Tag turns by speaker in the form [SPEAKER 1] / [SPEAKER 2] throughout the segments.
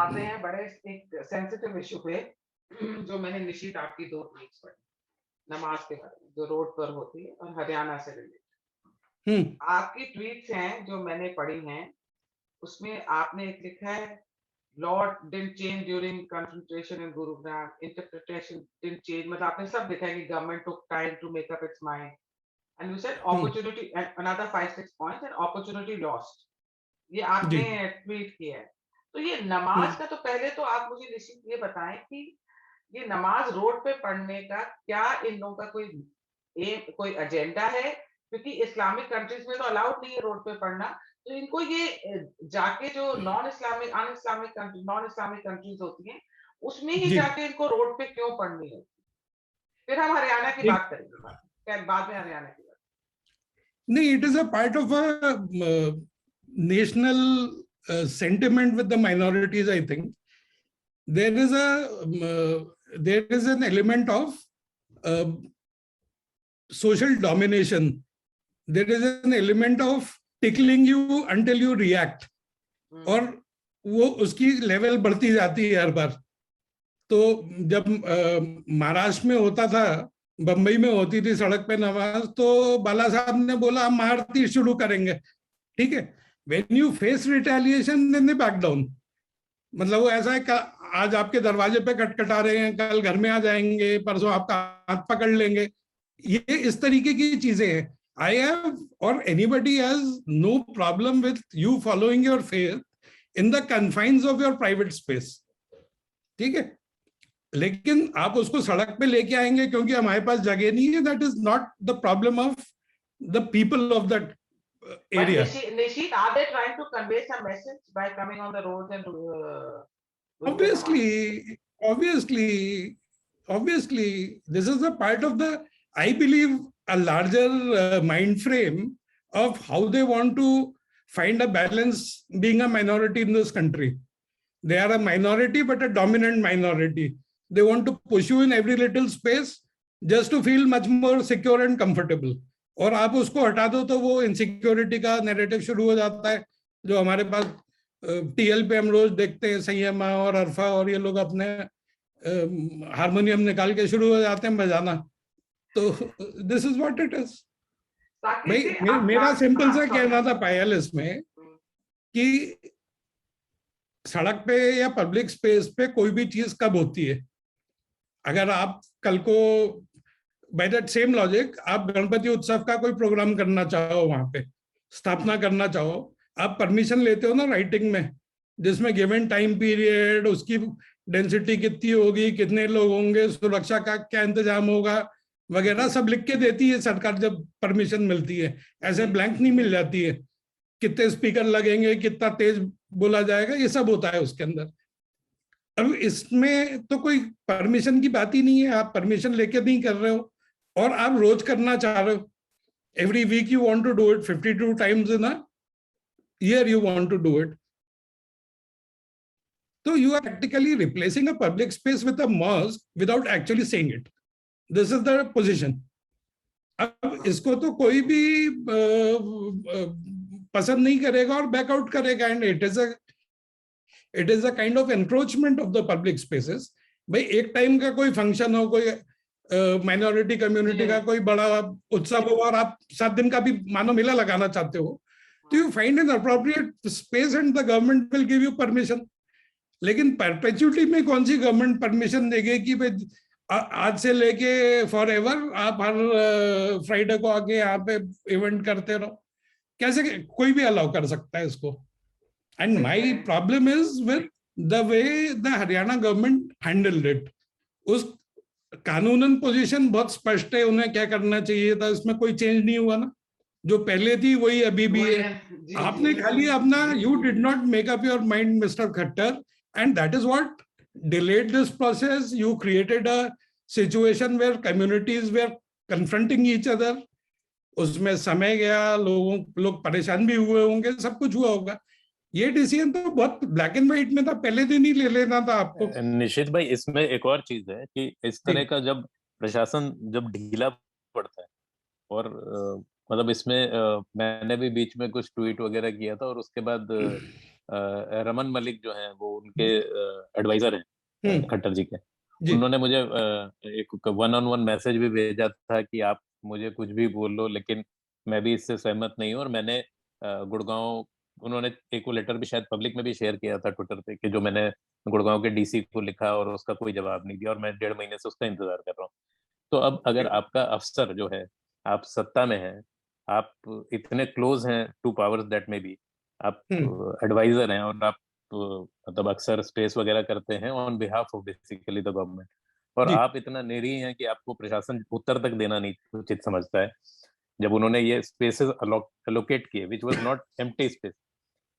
[SPEAKER 1] आते हैं बड़े एक सेंसिटिव इश्यू पे जो मैंने निशित आपकी 2 ट्वीट्स पढ़ी, नमाज़ के बारे में, जो रोड पर होती है और हरियाणा से रिलेटेड।
[SPEAKER 2] हम्म।
[SPEAKER 1] आपकी ट्वीट्स हैं जो मैंने पढ़ी हैं, उसमें आपने एक लिखा है, lord didn't change during confrontation in Gurugram, interpretation didn't change, मतलब आपने सब लिखा है कि government took time to make up its mind and you said
[SPEAKER 2] hmm.
[SPEAKER 1] Opportunity and another 5-6 points and opportunity lost. ये
[SPEAKER 2] जी।
[SPEAKER 1] आपने ट्वीट किया है। तो ये
[SPEAKER 2] हम्म।
[SPEAKER 1] नमाज़ का तो पहले तो आप मुझे निश्चित ये बताएँ कि ये नमाज़ रोड पे पढ़ने का क्या इन लोगों का कोई एजेंडा है? क्योंकि इस्लामिक कंट्रीज़ में तो अलाउड नहीं है रोड पे पढ़ना। तो इनको ये जाके जो नॉन इस्लामिक कंट्रीज़ होती हैं, उसमें ही
[SPEAKER 2] जी।
[SPEAKER 1] जाके इनको रोड पे क्यों पढ़नी है? फिर हम हरियाणा की
[SPEAKER 2] एक
[SPEAKER 1] बात करेंगे बाद में। खैर बाद में हरियाणा की बात।
[SPEAKER 2] नहीं, it is a part of a national sentiment with the minorities. I think there is a there is an element of uh, social domination. There is an element of tickling you until you react.
[SPEAKER 1] हुँ,
[SPEAKER 2] और वो उसकी level बढ़ती जाती है हर बार। तो जब महाराष्ट्र में होता था, बंबई में होती थी सड़क पे नमाज, तो बाला साहब ने बोला हम आरती शुरू करेंगे, ठीक है। When you face retaliation then they back down. मतलब वो ऐसा है, आज आपके दरवाजे पे खटखटा रहे हैं, कल घर में आ जाएंगे, परसों आपका हाथ पकड़ लेंगे। ये इस तरीके की चीजें हैं। I have or anybody has no problem with you following your faith in the confines of your private space, ठीक है। लेकिन आप उसको सड़क पे लेके आएंगे क्योंकि हमारे पास जगह नहीं है, that is not the problem of the people of that
[SPEAKER 1] but
[SPEAKER 2] area.
[SPEAKER 1] Nishit, are they trying to convey some message by coming on the roads and doing the namaz?
[SPEAKER 2] Obviously, obviously, obviously, this is a part of the, I believe, a larger mind frame of how they want to find a balance being a minority in this country. They are a minority, but a dominant minority. They want to push you in every little space just to feel much more secure and comfortable. और आप उसको हटा दो तो वो insecurity का narrative शुरू हो जाता है, जो हमारे पास टीएल पे हम रोज देखते हैं। संयमा और अरफा और ये लोग अपने हारमोनियम निकाल के शुरू हो जाते हैं बजाना। तो this is what it is.
[SPEAKER 1] Saqib
[SPEAKER 2] भाई
[SPEAKER 1] जी आप
[SPEAKER 2] मेरा सिंपल
[SPEAKER 1] हाँ
[SPEAKER 2] सा
[SPEAKER 1] सॉरी।
[SPEAKER 2] कहना था पायल इसमें कि सड़क पे या पब्लिक स्पेस पे कोई भी चीज कब होती है। अगर आप कल को बाय दैट सेम लॉजिक आप गणपति उत्सव का कोई प्रोग्राम करना चाहो, वहां पे स्थापना करना चाहो, आप परमिशन लेते हो ना राइटिंग में, जिसमें गिवन टाइम पीरियड, उसकी डेंसिटी कितनी होगी, कितने लोग होंगे, सुरक्षा का क्या इंतजाम होगा वगैरह सब लिख के देती है सरकार जब परमिशन मिलती है। ऐसे ब्लैंक नहीं मिल जाती है। कितने स्पीकर लगेंगे, कितना तेज बोला जाएगा, ये सब होता है उसके अंदर। अब इसमें तो कोई परमिशन की बात ही नहीं है। आप परमिशन लेके नहीं कर रहे हो और आप रोज करना चाह रहे हो। Every week you want to do it, 52 times in a year you want to do it. तो you are practically replacing a public space with a mosque without actually saying it. This is the position. अब इसको तो कोई भी पसंद नहीं करेगा और बैकआउट करेगा, and it is a kind of encroachment of the public spaces. भाई एक टाइम का कोई फंक्शन हो, कोई माइनॉरिटी कम्युनिटी का कोई बड़ा उत्सव हो और आप 7 दिन का भी मानो मेला लगाना चाहते हो, तो you find an appropriate space and the government will give you permission. लेकिन परपेचुअली में कौन सी गवर्नमेंट परमिशन देगी कि भाई आज से लेके फॉर एवर आप हर फ्राइडे को आके यहाँ पे इवेंट करते रहो? कैसे कोई भी अलाउ कर सकता है इसको? And my problem is with the way the Haryana government handled it. उस कानूनन पोजीशन बहुत स्पष्ट है, उन्हें क्या करना चाहिए था, इसमें कोई चेंज नहीं हुआ ना। जो पहले थी वही अभी भी है। आपने खाली अपना you did not make up your mind mister Khattar, and that is what delayed this process. You created a situation where communities were confronting each other. उसमें समय गया, लोग परेशान भी हुए होंगे, सब कुछ हुआ होगा। ये डिसीजन तो बहुत ब्लैक एंड व्हाइट में था, पहले दिन ही ले लेना था आपको।
[SPEAKER 3] निश्चित भाई, इसमें एक और चीज है कि इस तरह का जब प्रशासन जब ढीला पड़ता है और मतलब इसमें मैंने भी बीच में कुछ ट्वीट वगैरह किया था और उसके बाद रमन मलिक जो है वो उनके एडवाइजर हैं खट्टर जी के, उन्होंने मुझे एक 1-on-1 मैसेज भी भेजा था कि आप मुझे कुछ भी बोल लो लेकिन मैं भी इससे सहमत नहीं हूँ। और मैंने गुड़गांव, उन्होंने एक वो लेटर भी शायद पब्लिक में भी शेयर किया था ट्विटर पे कि जो मैंने गुड़गांव के डीसी को लिखा और उसका कोई जवाब नहीं दिया, और मैं 1.5 महीने से उसका इंतजार कर रहा हूँ। तो अब अगर आपका अफसर जो है, आप सत्ता में हैं, आप इतने क्लोज हैं two powers that may be, आप एडवाइजर हैं और आप मतलब अक्सर स्पेस वगैरह करते हैं on behalf of basically the government, और आप इतना निरीह हैं कि आपको प्रशासन उत्तर तक देना नहीं उचित समझता है। जब उन्होंने ये स्पेसेस अलोकेट किए which was not empty space,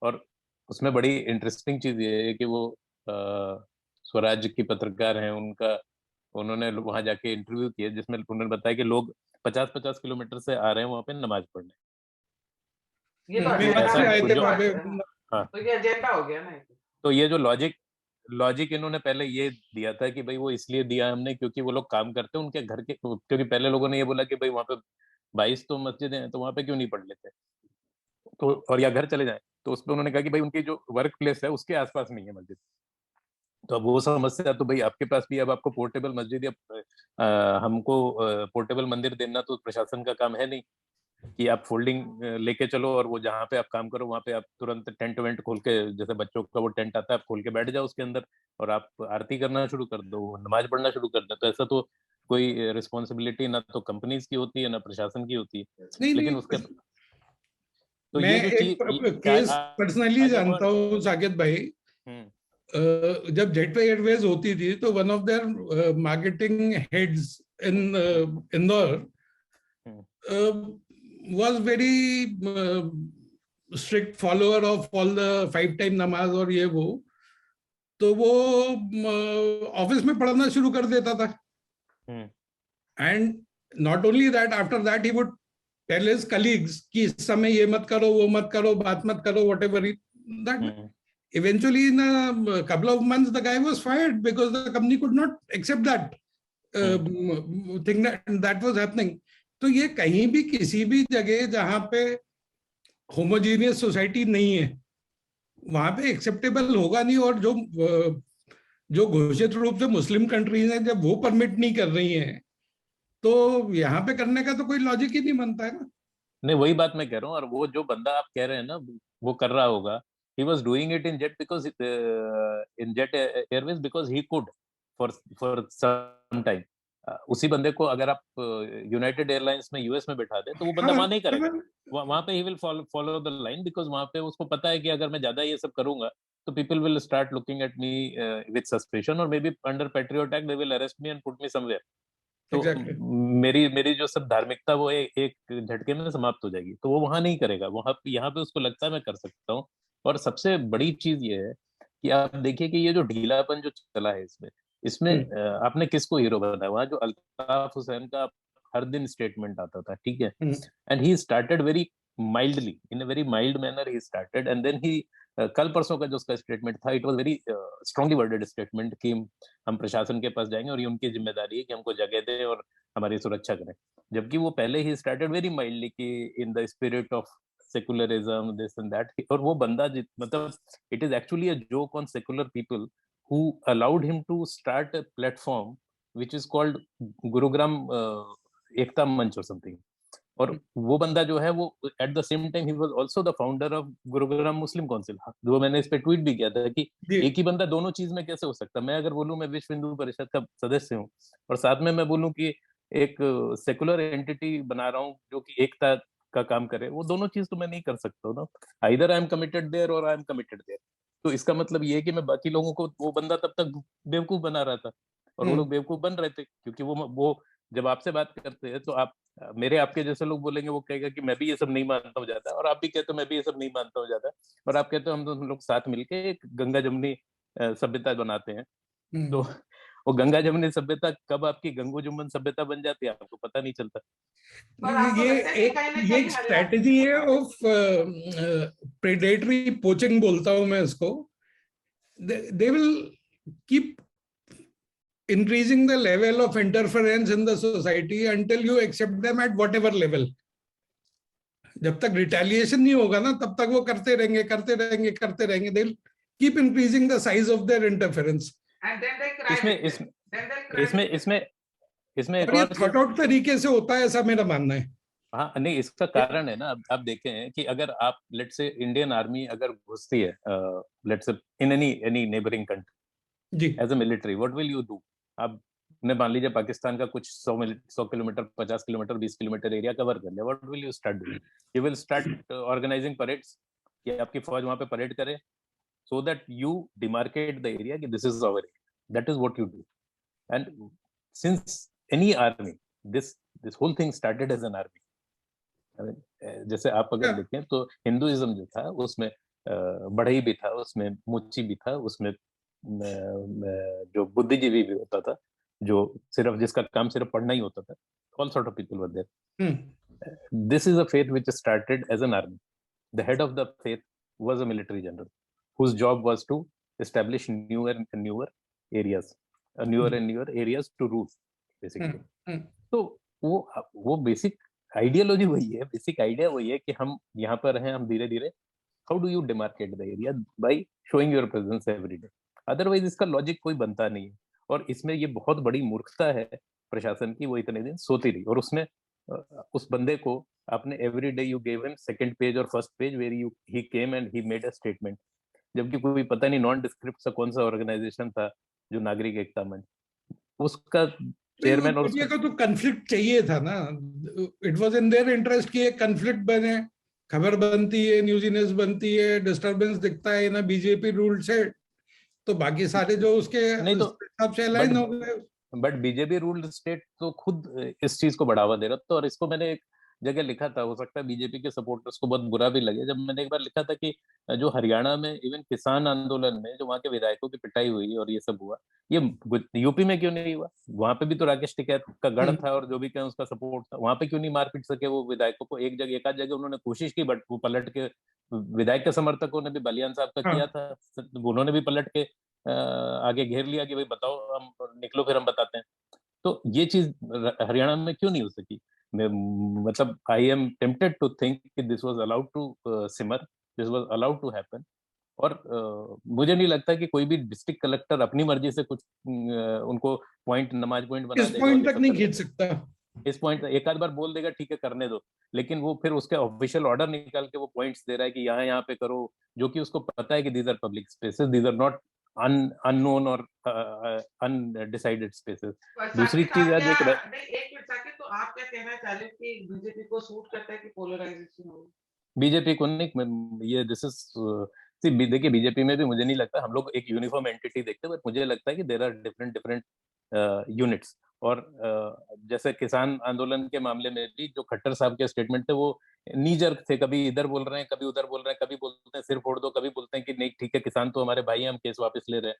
[SPEAKER 3] और उसमें बड़ी इंटरेस्टिंग चीज ये है कि वो स्वराज की पत्रकार हैं, उनका उन्होंने वहां जाके इंटरव्यू किया जिसमें उन्होंने बताया कि लोग 50-50 किलोमीटर से आ रहे हैं वहां पे नमाज पढ़ने।
[SPEAKER 1] ये तो
[SPEAKER 3] हाँ,
[SPEAKER 1] तो ये एजेंडा हो गया ना।
[SPEAKER 3] तो ये जो लॉजिक इन्होंने पहले ये दिया था कि भाई वो इसलिए दिया हमने क्योंकि वो लोग काम करते हैं उनके घर के, क्योंकि पहले लोगों ने ये बोला कि भाई वहां पे 22 तो मस्जिदें हैं तो वहां पे क्यों नहीं पढ़ लेते, तो और या घर चले जाएं, तो उस पर उन्होंने कहा कि भाई उनकी जो वर्क प्लेस है उसके आसपास नहीं है मस्जिद। तो अब वो समस्या, तो भाई आपके पास भी अब आपको पोर्टेबल मस्जिद या हमको पोर्टेबल मंदिर देना तो प्रशासन का काम है नहीं कि आप फोल्डिंग लेके चलो और वो जहाँ पे आप काम करो वहाँ पे आप तुरंत टेंट वेंट खोल के, जैसे बच्चों का वो टेंट आता है आप खोल के बैठ जाओ उसके अंदर और आप आरती करना शुरू कर दो, नमाज पढ़ना शुरू कर दो। तो ऐसा तो कोई रिस्पॉन्सिबिलिटी ना तो कंपनीज की होती है ना प्रशासन की होती है।
[SPEAKER 2] नहीं,
[SPEAKER 3] लेकिन
[SPEAKER 2] नहीं,
[SPEAKER 3] उसके तो
[SPEAKER 2] मैं
[SPEAKER 3] ये जो
[SPEAKER 2] एक केस पर्सनली जानता हूँ साकेत भाई। जब जेटवे एयरवेज होती थी तो one of their marketing heads in Indore was very strict follower of all the 5 time नमाज और ये वो, तो वो ऑफिस में पढ़ना शुरू कर देता था। And not only that, after that he would tell his colleagues कि इस समय ये मत करो, वो मत करो, बात मत करो, whatever that. Eventually, in a couple of months, the guy was fired because the company could not accept that thing that was happening. तो ये कहीं भी किसी भी जगह जहां पे होमोजीनियस सोसाइटी नहीं है वहां पे एक्सेप्टेबल होगा नहीं। और जो घोषित रूप से मुस्लिम कंट्रीज हैं जब वो परमिट नहीं कर रही हैं तो यहाँ पे करने का तो कोई लॉजिक ही नहीं बनता है ना।
[SPEAKER 3] नहीं, वही बात मैं कह रहा हूँ। और वो जो बंदा आप कह रहे हैं ना वो कर रहा होगा, he was doing it in jet because in jet airways because he could for some time। उसी बंदे को अगर आप यूनाइटेड एयरलाइंस में यूएस में बैठा दे तो वो बंदा वहां नहीं करेगा, वहां पे he will follow the line, because वहां पे उसको पता है कि अगर मैं ज्यादा ये सब करूंगा तो people will start looking at me with suspicion और may be under Patriot Act they will arrest me and put me somewhere. तो exactly. मेरी जो सब धार्मिकता वो एक झटके में समाप्त हो जाएगी, तो वो वहां नहीं करेगा। वहां यहाँ पे उसको लगता है मैं कर सकता हूँ। और सबसे बड़ी चीज ये है कि आप देखिए कि ये जो ढीलापन जो चला है इसमें आपने किसको हीरो बनाया। वहां जो अल्ताफ हुसैन का हर दिन स्टेटमेंट आता था, ठीक है, and he started very mildly, in a very mild manner he started, and then he कल परसों का जो उसका स्टेटमेंट था it was very strongly worded statement कि हम प्रशासन के पास जाएंगे और ये उनकी जिम्मेदारी है कि हमको जगह दें और हमारी सुरक्षा करें। जबकि वो पहले ही स्टार्टेड वेरी माइल्डली कि in the spirit of secularism this and that. और वो बंदा मतलब it is actually a joke on secular people who allowed him to start a platform which is called Gurugram Ekta Manch or something। और वो बंदा जो है वो एट द सेम टाइम ही was also the founder of Gurugram Muslim council. जो मैंने इस पे ट्वीट भी किया था कि एक ही बंदा दोनों चीज में कैसे हो सकता। मैं अगर बोलूं मैं विश्व हिंदू परिषद का सदस्य हूँ और साथ में मैं बोलूं कि एक सेकुलर एंटिटी बना रहा हूँ जो कि एकता का काम करे, वो दोनों चीज तो मैं नहीं कर सकता ना। Either I am committed there or I am committed there. तो इसका मतलब ये है कि मैं बाकी लोगों को, वो बंदा तब तक बेवकूफ बना रहा था और वो लोग बेवकूफ बन रहे थे क्योंकि वो जब आपसे बात करते हैं तो आप मेरे आपके जैसे लोग बोलेंगे, वो कहेगा कि मैं भी ये सब नहीं मानता हूँ ज्यादा, और आप भी कहते हो मैं भी ये सब नहीं मानता हूँ ज्यादा, और आप कहते हो हम लोग साथ मिलके एक गंगा जमुनी सभ्यता बनाते हैं। तो वो गंगा जमुनी सभ्यता कब आपकी गंगो जुम्मन सभ्यता बन जाती है आपको पता नहीं चलता।
[SPEAKER 2] ये एक स्ट्रेटजी है ऑफ प्रेडेटरी पोचिंग बोलता हूं मैं इसको। They will keep increasing the level of interference in the society until you accept them at whatever level. जब तक रिटेलिएशन नहीं होगा ना, तब तक वो करते रहेंगे, they will keep increasing the size of their interference.
[SPEAKER 3] इसमें एक
[SPEAKER 2] और ये
[SPEAKER 3] और
[SPEAKER 2] थॉट आउट तरीके से होता है, ऐसा मेरा मानना है।
[SPEAKER 3] हाँ नहीं, इसका कारण है ना, अब आप देखें हैं कि अगर आप लेट्स से इंडियन आर्मी अगर घुसती है let's say in any neighbouring country
[SPEAKER 2] जी।
[SPEAKER 3] As a military, what will you do? आप ने मान लीजिए पाकिस्तान का कुछ 100 kilometre, 50 kilometre, 20 kilometre area cover कर लिया, what will you start doing? You will start organising parades, कि आपकी फौज वहां पे परेड करे, so that you demarcate the area कि this is our area. That is what you do. And since any army, this whole thing started as an army. I mean, जैसे आप अगर देखें तो हिंदुइज्म जो था उसमें बढ़ई भी था, उसमें मुच्ची भी था, उसमें जो बुद्धिजीवी भी होता था, जो सिर्फ जिसका काम सिर्फ पढ़ना ही होता था, all sort of people were there. This is a faith which started as an army. The head of the faith was a military general whose job was to establish newer and newer areas to rule basically. तो वो basic ideology वही है, basic idea वही है कि हम यहाँ पर हैं, हम धीरे धीरे how do you demarcate the area by showing your presence every day, otherwise इसका लॉजिक कोई बनता नहीं है। और इसमें ये बहुत बड़ी मूर्खता है प्रशासन की, वो इतने दिन सोती रही और उसने उस बंदे को आपने every day you gave him second page और first page where you he came and he made a statement, जबकि कोई पता नहीं नॉन डिस्क्रिप्ट सा कौन सा ऑर्गेनाइजेशन था जो नागरिक एकता मंच, उसका चेयरमैन और
[SPEAKER 2] मीडिया को तो कंफ्लिक्ट चाहिए था ना, it was in their interest कि एक कंफ्लिक्ट बने, खबर बनती है, न्यूजीनेस बनती है, डिस्टर्बेंस दिखता है ना बीजेपी रूल से, तो बाकी सारे जो उसके हिसाब से अलाइन हो गए।
[SPEAKER 3] बट बीजेपी रूल्ड स्टेट तो खुद इस चीज को बढ़ावा दे रहा था, और इसको मैंने एक जगह लिखा था, हो सकता है बीजेपी के सपोर्टर्स को बहुत बुरा भी लगे, जब मैंने एक बार लिखा था कि जो हरियाणा में इवन किसान आंदोलन में जो वहाँ के विधायकों की पिटाई हुई और ये सब हुआ, ये यूपी में क्यों नहीं हुआ? वहां पे भी तो राकेश टिकैत का गढ़ था और जो भी कहें उसका सपोर्ट था, वहां पे क्यों नहीं मार पीट सके वो विधायकों को? एक जगह, एक आध जगह उन्होंने कोशिश की, बट वो पलट के, विधायक के समर्थकों ने भी, बलियान साहब का किया था, उन्होंने भी पलट के आगे घेर लिया कि भाई बताओ, हम निकलो फिर हम बताते हैं। तो ये चीज हरियाणा में क्यों नहीं हो सकी? मतलब I am tempted to think कि this was allowed to simmer, this was allowed to happen. और मुझे नहीं लगता कि कोई भी डिस्ट्रिक्ट कलेक्टर अपनी मर्जी से कुछ उनको पॉइंट, नमाज पॉइंट बना देगा, इस पॉइंट तक नहीं खींच सकता। इस पॉइंट एक आध बार बोल देगा ठीक है करने दो, लेकिन वो फिर उसके ऑफिशियल ऑर्डर निकाल के वो पॉइंट्स दे रहा है कि यहाँ पे करो, जो कि उसको पता है कि these are public spaces, these are not unknown or undecided spaces. दूसरी चीज है
[SPEAKER 1] एक मिनट साकिब, तो आप क्या कहना चाह रहे हैं कि बीजेपी को सूट करता है कि पोलराइजेशन हो?
[SPEAKER 3] बीजेपी को नहीं, ये दिस इज, देखिए बीजेपी में भी मुझे नहीं लगता हम लोग एक यूनिफॉर्म एंटिटी देखते हैं, बट मुझे लगता है कि देयर आर डिफरेंट यूनिट्स। और जैसे किसान आंदोलन के मामले में भी जो खट्टर साहब के स्टेटमेंट थे वो नीजर थे, कभी इधर बोल रहे हैं, कभी उधर बोल रहे हैं, कभी बोलते हैं सिर फोड़ दो, कभी बोलते हैं कि नहीं ठीक है किसान तो हमारे भाई हैं, हम केस वापस ले रहे हैं।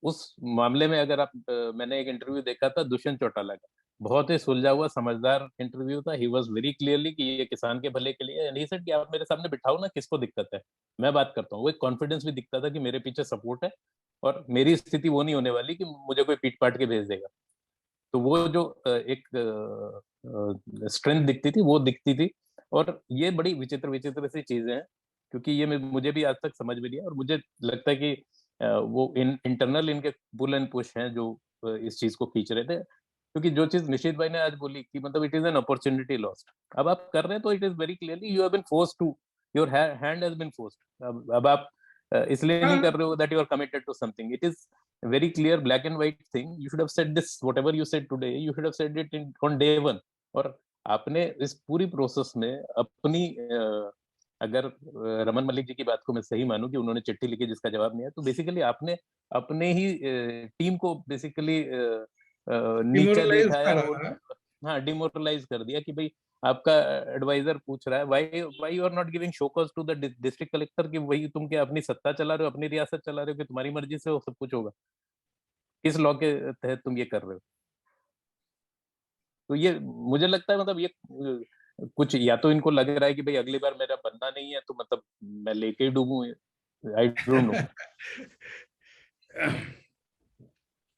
[SPEAKER 3] उस मामले में अगर आप, मैंने एक इंटरव्यू देखा था दुष्यंत चौटाला का, बहुत ही सुलझा हुआ समझदार इंटरव्यू था, ही वाज वेरी क्लियरली कि ये किसान के भले के लिए, एंड ही सेड कि आप मेरे सामने बिठाओ ना, किसको दिक्कत है, मैं बात करता हूँ। वो एक कॉन्फिडेंस भी दिखता था कि मेरे पीछे सपोर्ट है और मेरी स्थिति वो नहीं होने वाली कि मुझे कोई पीट पाट के भेज देगा। तो वो जो एक स्ट्रेंथ दिखती थी वो दिखती थी। और ये बड़ी विचित्र विचित्र सी चीजें हैं, क्योंकि ये मुझे भी आज तक समझ में नहीं है, और मुझे लगता है कि वो इंटरनल इनके पुल एंड पुश हैं जो इस चीज को खींच रहे थे। क्योंकि जो चीज निशित भाई ने आज बोली कि मतलब it is an opportunity lost, अब आप कर रहे हैं तो it is very clearly you have been forced to, your hand has been forced. अब आप इसलिए नहीं कर रहे हो that you are committed to something, it is very clear black and white thing, you should have said this, whatever you said today you should have said it on day one। और आपने इस पूरी process में अपनी अगर रमन मलिक जी की बात को मैं सही मानूं कि उन्होंने चिट्ठी लिखी जिसका जवाब नहीं है, तो बेसिकली आपने अपने ही टीम को बेसिकली नीचा दिखाया, हाँ डिमोरलाइज कर दिया कि भाई आपका एडवाइजर पूछ रहा है why you are not giving show cause to the district collector कि वही तुम क्या अपनी सत्ता चला रहे हो, अपनी रियासत चला रहे हो कि तुम्हारी मर्जी से वो सब कुछ होगा, किस लॉ के तहत तुम ये कर रहे हो? तो ये मुझे लगता है मतलब ये कुछ या तो इनको लग रहा है कि भाई अगली बार मेरा बनना नहीं है तो मतलब मैं लेके ही डूबूं, आई डोंट नो।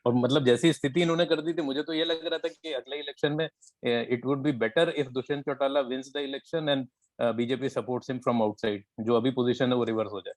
[SPEAKER 3] और मतलब जैसी स्थिति इन्होंने कर दी थी, मुझे तो ये लग रहा था कि अगले इलेक्शन में it would be better if Dushyant Chautala wins the election and BJP supports him from outside, जो अभी पोजीशन है वो रिवर्स हो जाए।